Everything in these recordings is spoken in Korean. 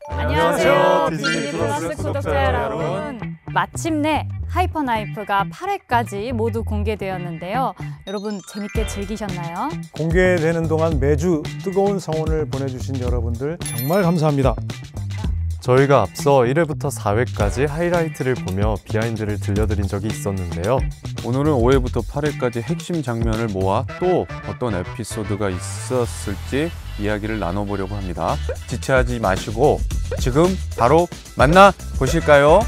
안녕하세요. 디즈니 플러스 구독자 여러분. 마침내 하이퍼나이프가 8회까지 모두 공개되었는데요. 여러분 재밌게 즐기셨나요? 공개되는 동안 매주 뜨거운 성원을 보내주신 여러분들 정말 감사합니다. 저희가 앞서 1회부터 4회까지 하이라이트를 보며 비하인드를 들려드린 적이 있었는데요. 오늘은 5회부터 8회까지 핵심 장면을 모아 또 어떤 에피소드가 있었을지 이야기를 나눠보려고 합니다. 지체하지 마시고 지금 바로 만나보실까요?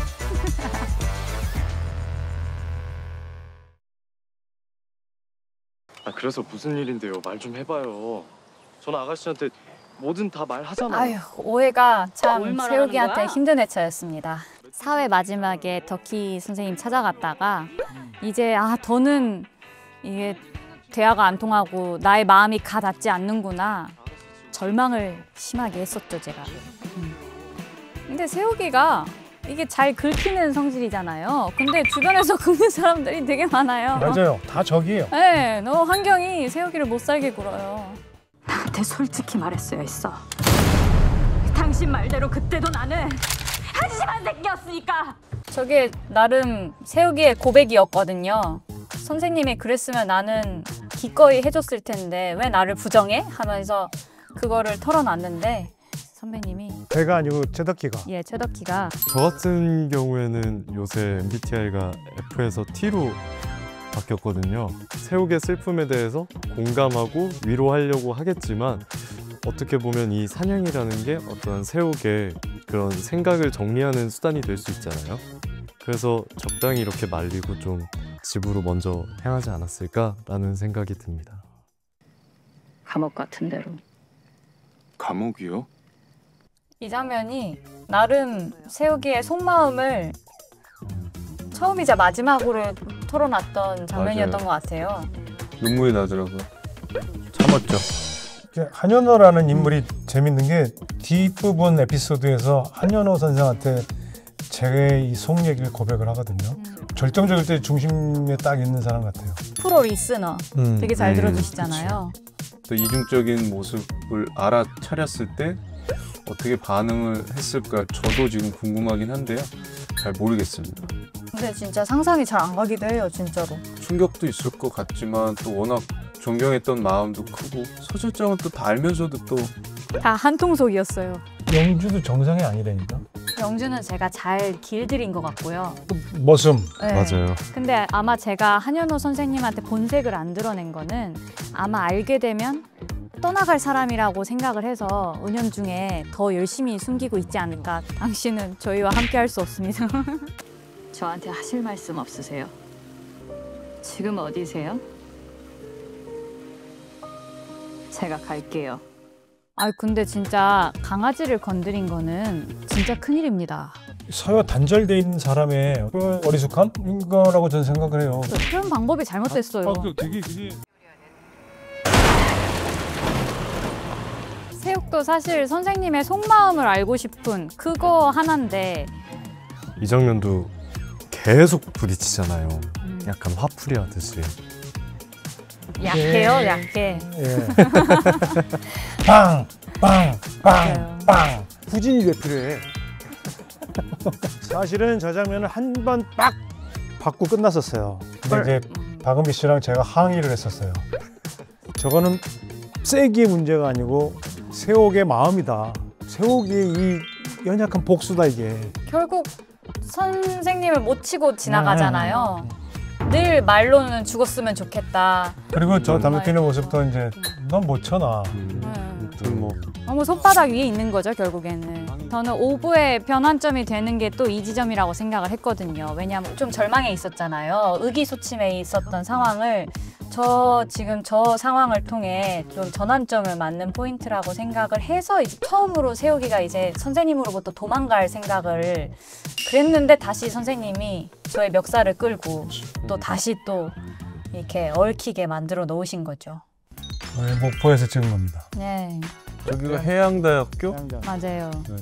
그래서 무슨 일인데요? 말 좀 해봐요. 전 아가씨한테 뭐든 다 말하잖아요. 아휴, 5회가 참 얼마나 세우기한테 하는 거야? 힘든 회차였습니다. 4회 마지막에 덕희 선생님 찾아갔다가 이제 더는 이게 대화가 안 통하고 나의 마음이 가 닿지 않는구나. 절망을 심하게 했었죠, 제가. 근데 세우기가 이게 잘 긁히는 성질이잖아요. 근데 주변에서 긁는 사람들이 되게 많아요. 맞아요. 다 적이에요. 네, 너 환경이 세우기를 못 살게 굴어요. 나한테 솔직히 말했어야 했어. 당신 말대로 그때도 나는 한심한 새끼였으니까. 저게 나름 세우기의 고백이었거든요. 선생님이 그랬으면 나는 기꺼이 해줬을 텐데 왜 나를 부정해? 하면서 그거를 털어놨는데 선배님이 배가 아니고 최덕기가. 예, 최덕기가 저 같은 경우에는 요새 MBTI가 F에서 T로 바뀌었거든요. 세욱의 슬픔에 대해서 공감하고 위로하려고 하겠지만 어떻게 보면 이 사냥이라는 게 어떤 세욱의 그런 생각을 정리하는 수단이 될 수 있잖아요. 그래서 적당히 이렇게 말리고 좀 집으로 먼저 향하지 않았을까라는 생각이 듭니다. 감옥 같은 데로. 감옥이요? 이 장면이 나름 세욱이의 속마음을 처음이자 마지막으로 털어놨던 장면이었던 것 같아요. 눈물이 나더라고요. 참았죠. 한현호라는 인물이 재밌는 게 뒷부분 에피소드에서 한현호 선생한테 제 이 속 얘기를 고백을 하거든요. 절정적일 때 중심에 딱 있는 사람 같아요. 프로 리스너 되게 잘 들어주시잖아요. 또 이중적인 모습을 알아차렸을 때 어떻게 반응을 했을까 저도 지금 궁금하긴 한데요. 잘 모르겠습니다. 근데 진짜 상상이 잘 안 가기도 해요, 진짜로. 충격도 있을 것 같지만 또 워낙 존경했던 마음도 크고 서술장은 또 다 알면서도 또 다 한통속이었어요. 영주도 정상이 아니라니까. 영주는 제가 잘 길들인 것 같고요. 머슴. 네. 맞아요. 근데 아마 제가 한현호 선생님한테 본색을 안 드러낸 거는 아마 알게 되면 떠나갈 사람이라고 생각을 해서 은연중에 더 열심히 숨기고 있지 않을까. 당신은 저희와 함께 할 수 없습니다. 저한테 하실 말씀 없으세요? 지금 어디세요? 제가 갈게요. 근데 진짜 강아지를 건드린 거는 진짜 큰일입니다. 서로 단절돼 있는 사람의 어리숙함인 거라고 저는 생각을 해요. 표현 방법이 잘못됐어요. 그게 세욱도 사실 선생님의 속마음을 알고 싶은 그거 하나인데 이 장면도 계속 부딪히잖아요. 약간 화풀이 하듯이. 약해요, 약해. 예. 빵! 빵! 빵! 맞아요. 빵! 후진이 왜 필요해? 사실은 저 장면을 한 번 빡 받고 끝났었어요. 근데 이제 박은비 씨랑 제가 항의를 했었어요. 저거는 세기의 문제가 아니고 세옥의 마음이다. 세옥의 이 연약한 복수다 이게. 결국 선생님을 못 치고 지나가잖아요. 늘 말로는 죽었으면 좋겠다. 그리고 저 담배 피는 모습도 이제 넌 못 쳐놔. 뭐 너무 손바닥 위에 있는 거죠, 결국에는. 저는 5부의 변환점이 되는 게 또 이 지점이라고 생각을 했거든요. 왜냐하면 좀 절망에 있었잖아요. 의기소침해 있었던 상황을 지금 저 상황을 통해 좀 전환점을 맞는 포인트라고 생각을 해서 이제 처음으로 세우기가 이제 선생님으로부터 도망갈 생각을 그랬는데 다시 선생님이 저의 멱살을 끌고 또 다시 또 이렇게 얽히게 만들어 놓으신 거죠. 목포에서 찍은 겁니다. 네, 여기가 해양대학교? 맞아요. 네.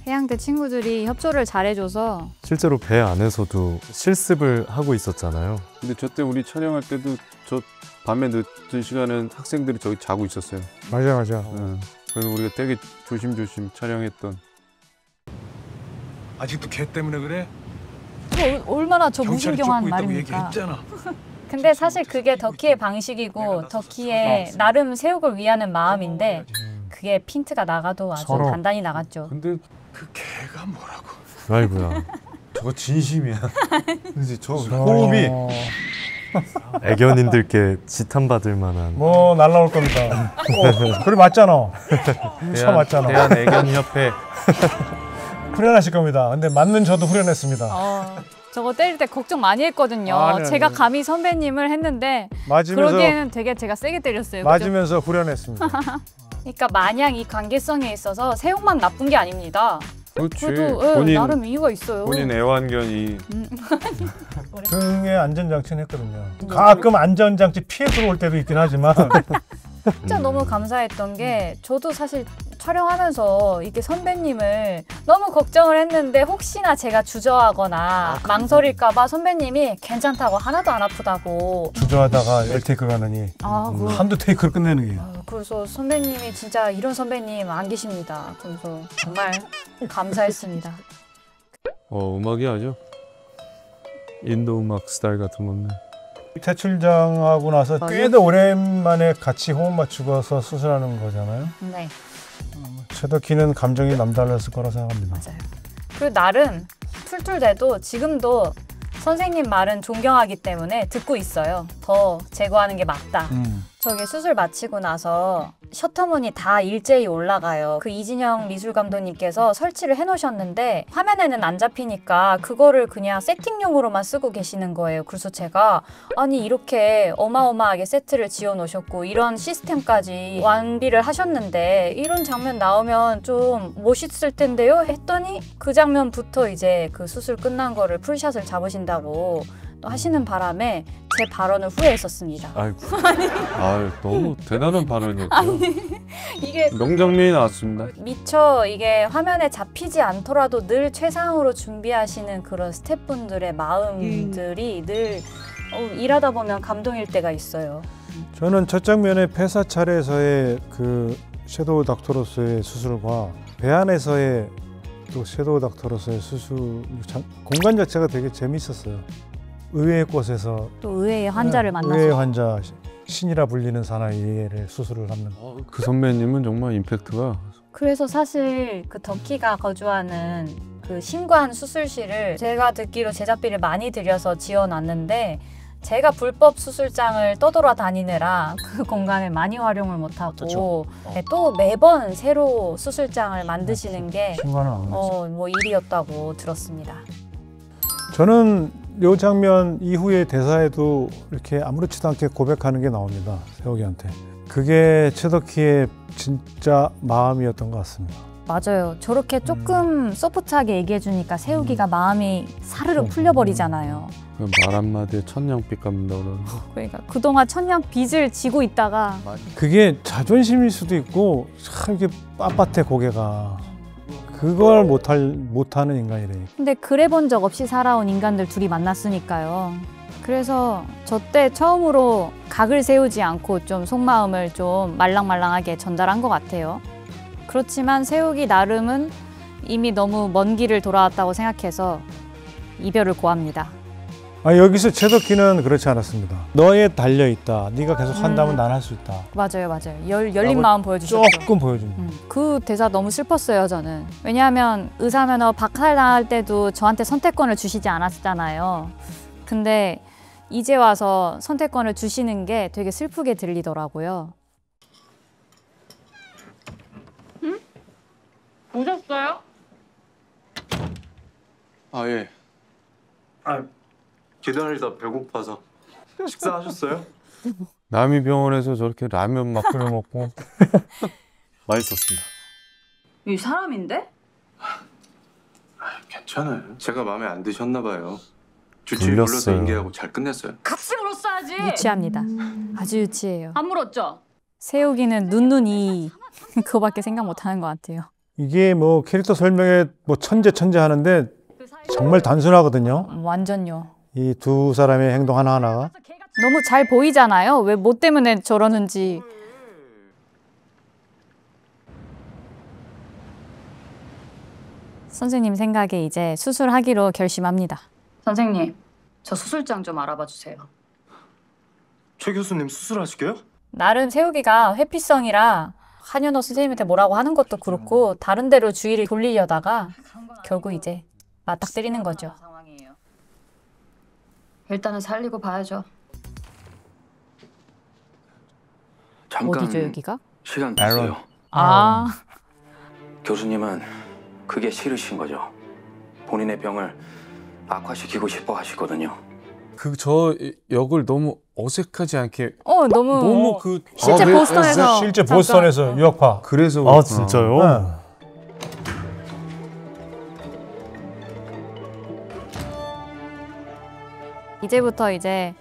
해양대 친구들이 협조를 잘해줘서 실제로 배 안에서도 실습을 하고 있었잖아요. 근데 저 때 우리 촬영할 때도 저 밤에 늦은 시간은 학생들이 저기 자고 있었어요. 맞아. 그래서 우리가 되게 조심조심 촬영했던 아직도 걔 때문에 그래? 얼마나 저 경찰이 무신경한 쫓고 있다고 말입니까? 얘기했잖아. 근데 사실 그게 덕희의 방식이고 덕희의 나름 세욱을 위하는 마음인데 그게 핀트가 나가도 아주 서로. 단단히 나갔죠. 근데 그 걔가 뭐라고? 아이고야. 저거 진심이야. 그지 저 호흡이 애견인들께 지탄받을 만한. 뭐 날라올 겁니다. 그래 맞잖아. 쳐 맞잖아. 대한애견협회 후련하실 겁니다. 근데 맞는 저도 후련했습니다. 저거 때릴 때 걱정 많이 했거든요. 아니. 제가 감히 선배님을 했는데 맞으면서 그러기에는 되게 제가 세게 때렸어요. 그죠? 맞으면서 후련했습니다. 그러니까 마냥 이 관계성에 있어서 세욱만 나쁜 게 아닙니다. 그렇지. 그래도 나름 이유가 있어요. 본인 애완견이 등에 안전장치는 했거든요. 가끔 안전장치 피해 들어올 때도 있긴 하지만 진짜 너무 감사했던 게 저도 사실 촬영하면서 이게 선배님을 너무 걱정을 했는데 혹시나 제가 주저하거나 망설일까봐 선배님이 괜찮다고 하나도 안 아프다고 주저하다가 10테이크 가느니 한두 테이크를 끝내는 게. 그래서 선배님이 진짜 이런 선배님 안 계십니다. 그래서 정말 감사했습니다. 음악이 아주 인도 음악 스타일 같은 건데. 퇴출장하고 나서 꽤도 오랜만에 같이 호흡 맞추고서 수술하는 거잖아요. 네, 최덕희는 감정이 남달랐을 거라 생각합니다. 맞아요. 그리고 나름 툴툴대도 지금도 선생님 말은 존경하기 때문에 듣고 있어요. 더 제거하는 게 맞다. 저기 수술 마치고 나서 셔터문이 다 일제히 올라가요. 그 이진영 미술 감독님께서 설치를 해놓으셨는데 화면에는 안 잡히니까 그거를 그냥 세팅용으로만 쓰고 계시는 거예요. 그래서 제가 아니 이렇게 어마어마하게 세트를 지어 놓으셨고 이런 시스템까지 완비를 하셨는데 이런 장면 나오면 좀 멋있을 텐데요? 했더니 그 장면부터 이제 그 수술 끝난 거를 풀샷을 잡으신다고 또 하시는 바람에 제 발언을 후회했었습니다. 아이고. 아유 너무 대단한 발언이었고요. 이게 명장면이 나왔습니다. 미처 이게 화면에 잡히지 않더라도 늘 최상으로 준비하시는 그런 스태프분들의 마음들이 늘 일하다 보면 감동일 때가 있어요. 저는 첫 장면에 폐사 차례에서의 그 섀도우 닥터로서의 수술과 배 안에서의 또 섀도우 닥터로서의 수술 공간 자체가 되게 재밌었어요. 의외의 곳에서 또 의외의 환자를 만나서 의외의 환자 신이라 불리는 사나이를 수술을 하는. 그 선배님은 정말 임팩트가 그래서 사실 그 덕희가 거주하는 그 신관 수술실을 제가 듣기로 제작비를 많이 들여서 지어놨는데 제가 불법 수술장을 떠돌아다니느라 그 공간을 많이 활용을 못하고 또 매번 새로 수술장을 만드시는 게 신관은 안 갔죠. 뭐 일이었다고 들었습니다. 저는 이 장면 이후의 대사에도 이렇게 아무렇지도 않게 고백하는 게 나옵니다. 세욱이한테. 그게 최덕희의 진짜 마음이었던 것 같습니다. 맞아요. 저렇게 조금 소프트하게 얘기해주니까 세욱이가 마음이 사르르 풀려버리잖아요. 말 한마디에 천냥빛 갚는다 그러는 거. 그러니까 그동안 천냥 빚을 지고 있다가 그게 자존심일 수도 있고 참 이게 빳빳해 고개가. 그걸 못하는 인간이래. 근데 그래 본 적 없이 살아온 인간들 둘이 만났으니까요. 그래서 저 때 처음으로 각을 세우지 않고 좀 속마음을 좀 말랑말랑하게 전달한 것 같아요. 그렇지만 세욱이 나름은 이미 너무 먼 길을 돌아왔다고 생각해서 이별을 고합니다. 여기서 최덕희는 그렇지 않았습니다. 너에 달려있다. 네가 계속 한다면 난 할 수 있다. 맞아요. 열린 마음 보여주셨죠. 조금 보여줍니다. 그 대사 너무 슬펐어요, 저는. 왜냐하면 의사면허 박탈당할 때도 저한테 선택권을 주시지 않았잖아요. 근데 이제 와서 선택권을 주시는 게 되게 슬프게 들리더라고요. 응? 오셨어요? 아 예. 기다리다 배고파서. 식사하셨어요? 남이 병원에서 저렇게 라면 막 끓여 먹고 맛있었습니다. 이 사람인데? 괜찮아요. 제가 마음에 안 드셨나 봐요. 주치의 불렸어요. 불러서 인계하고 잘 끝냈어요. 같이 물었어야지. 유치합니다. 아주 유치해요. 안 물었죠? 세욱이는 눈이 그거밖에 생각 못하는 것 같아요. 이게 뭐 캐릭터 설명에 뭐 천재 하는데 정말 단순하거든요. 완전요. 이 두 사람의 행동 하나하나가. 너무 잘 보이잖아요. 왜 뭐 때문에 저러는지. 선생님 생각에 이제 수술하기로 결심합니다. 선생님, 저 수술장 좀 알아봐 주세요. 최 교수님 수술하시게요? 나름 세우기가 회피성이라 한현호 선생님한테 뭐라고 하는 것도 그렇고 다른 데로 주의를 돌리려다가 결국 이제 맞닥뜨리는 거죠. 일단은 살리고 봐야죠. 잠깐 어디죠 여기가? 시간 주세요. 아, 교수님은 그게 싫으신 거죠. 본인의 병을 악화시키고 싶어 하시거든요. 그 저 역을 너무 어색하지 않게 너무 너무 그 실제 그래- 보스턴에서 실제 잠깐- 보스턴에서 유학파. 그래서 아 그렇구나. 진짜요? 네. 이제부터 이제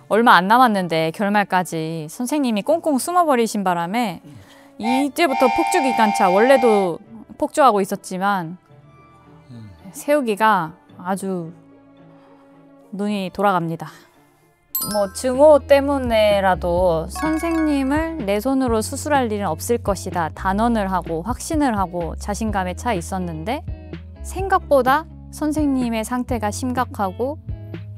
얼마 안 남았는데 결말까지 선생님이 꽁꽁 숨어버리신 바람에 이제부터 폭주기관차 원래도 폭주하고 있었지만 세우기가 아주 눈이 돌아갑니다. 뭐 증오 때문에라도 선생님을 내 손으로 수술할 일은 없을 것이다 단언을 하고 확신을 하고 자신감에 차 있었는데 생각보다 선생님의 상태가 심각하고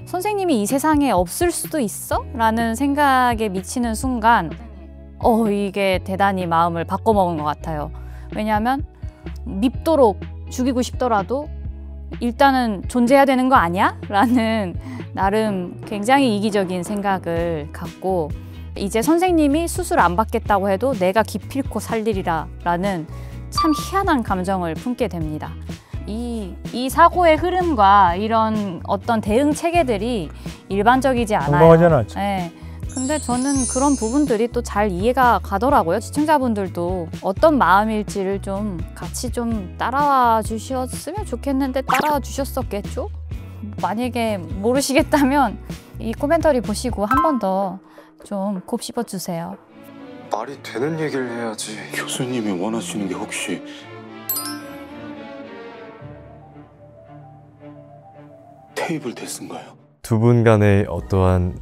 선생님이 이 세상에 없을 수도 있어? 라는 생각에 미치는 순간 이게 대단히 마음을 바꿔먹은 것 같아요. 왜냐하면 밉도록 죽이고 싶더라도 일단은 존재해야 되는 거 아니야? 라는 나름 굉장히 이기적인 생각을 갖고 이제 선생님이 수술 안 받겠다고 해도 내가 기필코 살리리라 라는 참 희한한 감정을 품게 됩니다. 이 사고의 흐름과 이런 어떤 대응 체계들이 일반적이지 않아요. 건강하지 않았죠. 네. 근데 저는 그런 부분들이 또 잘 이해가 가더라고요. 시청자분들도 어떤 마음일지를 좀 같이 좀 따라와 주셨으면 좋겠는데 따라와 주셨었겠죠? 만약에 모르시겠다면 이 코멘터리 보시고 한 번 더 좀 곱씹어 주세요. 말이 되는 얘기를 해야지. 교수님이 원하시는 게 혹시 테이블 데스인가요? 두 분 간의 어떠한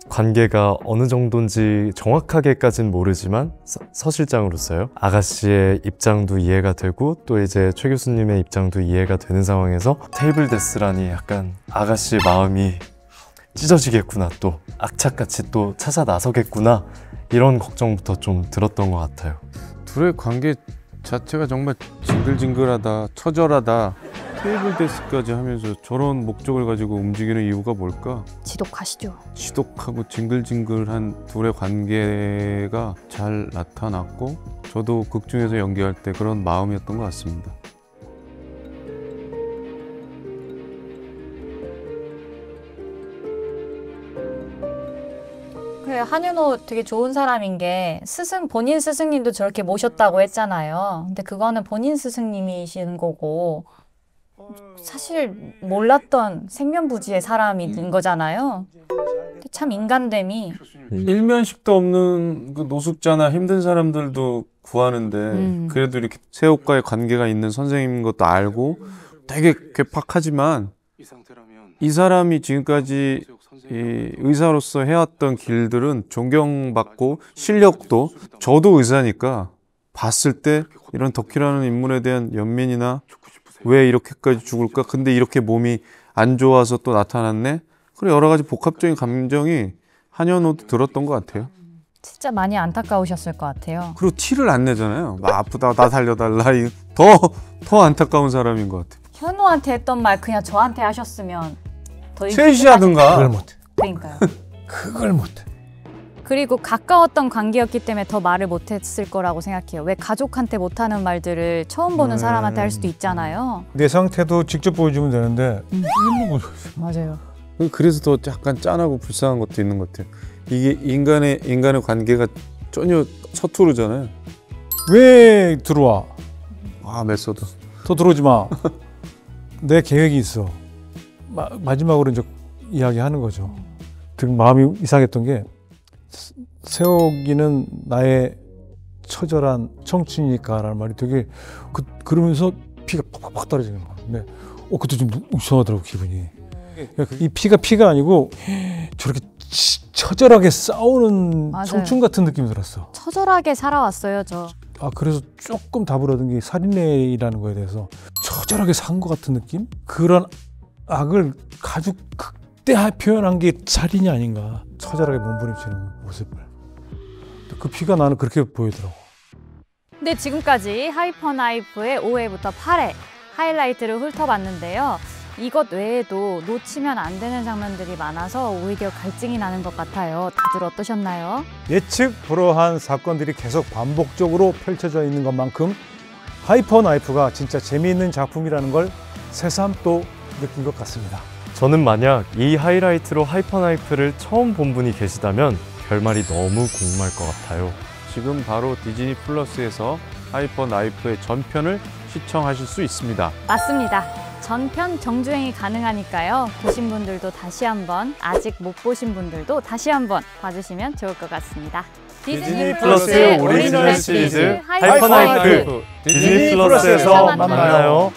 관계가 어느 정도인지 정확하게까진 모르지만 서 실장으로서요. 아가씨의 입장도 이해가 되고 또 이제 최 교수님의 입장도 이해가 되는 상황에서 테이블 데스라니 약간 아가씨의 마음이 찢어지겠구나 또 악착같이 또 찾아 나서겠구나 이런 걱정부터 좀 들었던 것 같아요. 둘의 관계 자체가 정말 징글징글하다, 처절하다. 테이블 데스까지 하면서 저런 목적을 가지고 움직이는 이유가 뭘까? 지독하시죠? 지독하고 징글징글한 둘의 관계가 잘 나타났고 저도 극 중에서 연기할 때 그런 마음이었던 것 같습니다. 그래, 한윤호 되게 좋은 사람인 게 본인 스승님도 저렇게 모셨다고 했잖아요. 근데 그거는 본인 스승님이신 거고 사실 몰랐던 생면부지의 사람인 거잖아요. 근데 참 인간됨이 일면식도 없는 그 노숙자나 힘든 사람들도 구하는데 그래도 이렇게 세옥과의 관계가 있는 선생님인 것도 알고 되게 괴팍하지만 이 상태라면 이 사람이 지금까지 이 의사로서 해왔던 길들은 존경받고 실력도 저도 의사니까 봤을 때 이런 덕희라는 인물에 대한 연민이나 왜 이렇게까지 죽을까? 근데 이렇게 몸이 안 좋아서 또 나타났네? 그리고 여러 가지 복합적인 감정이 한현호도 들었던 것 같아요. 진짜 많이 안타까우셨을 것 같아요. 그리고 티를 안 내잖아요. 나 아프다, 나 살려달라. 더 안타까운 사람인 것 같아요. 현우한테 했던 말 그냥 저한테 하셨으면 더 셋이 하든가. 그걸 못해. 그러니까요. 그걸 못해. 그리고 가까웠던 관계였기 때문에 더 말을 못했을 거라고 생각해요. 왜 가족한테 못하는 말들을 처음 보는 사람한테 할 수도 있잖아요. 내 상태도 직접 보여주면 되는데 맞아요. 그래서 더 약간 짠하고 불쌍한 것도 있는 것 같아요. 이게 인간의 관계가 전혀 서투르잖아요. 왜 들어와? 아, 메소드. 더 들어오지 마. 내 계획이 있어. 마지막으로 이제 이야기하는 거죠. 되게 마음이 이상했던 게 세옥이는 나의 처절한 청춘이니까라는 말이 되게 그러면서 피가 팍팍팍 떨어지는 거야. 근데 그것도 좀 이상하더라고 기분이. 이 피가 아니고 저렇게 처절하게 싸우는 맞아요. 청춘 같은 느낌이 들었어. 처절하게 살아왔어요, 저. 그래서 조금 답을 얻은 게 살인애라는 거에 대해서 처절하게 산 것 같은 느낌? 그런 악을 아주 극대화 표현한 게 살인이 아닌가. 처절하게 몸부림치는 모습을. 그 피가 나는 그렇게 보이더라고. 네, 지금까지 하이퍼나이프의 5회부터 8회 하이라이트를 훑어봤는데요. 이것 외에도 놓치면 안 되는 장면들이 많아서 오히려 갈증이 나는 것 같아요. 다들 어떠셨나요? 예측 불허한 사건들이 계속 반복적으로 펼쳐져 있는 것만큼 하이퍼나이프가 진짜 재미있는 작품이라는 걸 새삼 또 느낀 것 같습니다. 저는 만약 이 하이라이트로 하이퍼나이프를 처음 본 분이 계시다면 결말이 너무 궁금할 것 같아요. 지금 바로 디즈니 플러스에서 하이퍼나이프의 전편을 시청하실 수 있습니다. 맞습니다. 전편 정주행이 가능하니까요. 보신 분들도 다시 한번, 아직 못 보신 분들도 다시 한번 봐주시면 좋을 것 같습니다. 디즈니 플러스의 오리지널 시리즈 하이퍼나이프 디즈니 플러스에서 만나요.